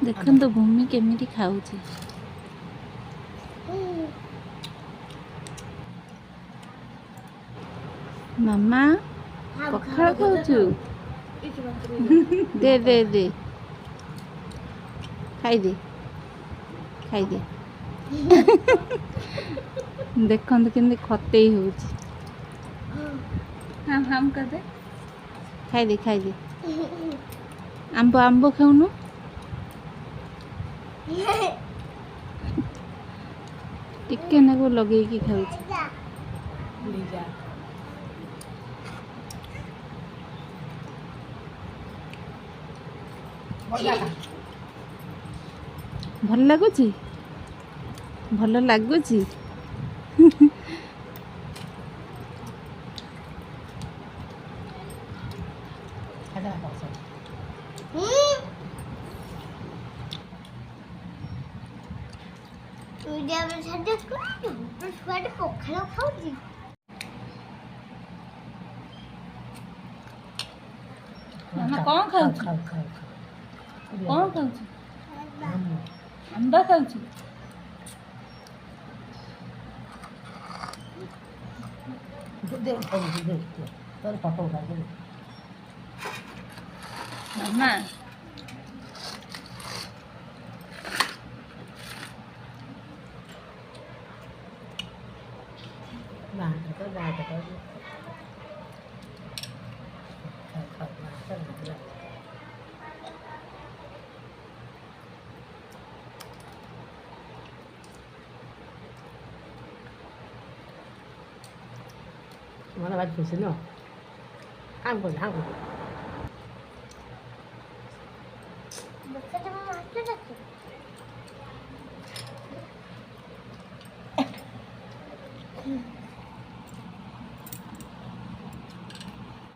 ଦେଖନ୍ତୁ ଭୂମି କେମିତି ଖାଉଛି। ମାମା ପଖାଳ ଖାଉଛୁ? ଦେ ଦେ ଦେ ଖାଇଦେ ଖାଇଦେ। ଦେଖନ୍ତୁ କେମିତି ଖତେଇ ହେଉଛି। ହାମ୍ ହାମ୍ କରିଦେ। ଖାଇଦେ ଖାଇଦେ। ଆମ୍ବ ଆମ୍ବ ଖାଉନୁ? ଟିକେ ନାକୁ ଲଗେଇକି ଖାଉଛି। ଭଲ ଲାଗୁଛି? ଭଲ ଲାଗୁଛି? ପଖାଳ ଖାଉଛି। ମାମା କ'ଣ ଖାଉଛୁ? କ'ଣ ଖାଉଛୁ? ଆମ୍ବ ଖାଉଛୁ? ମାମା Mana baju di sini? Angkut, angkut. Betul,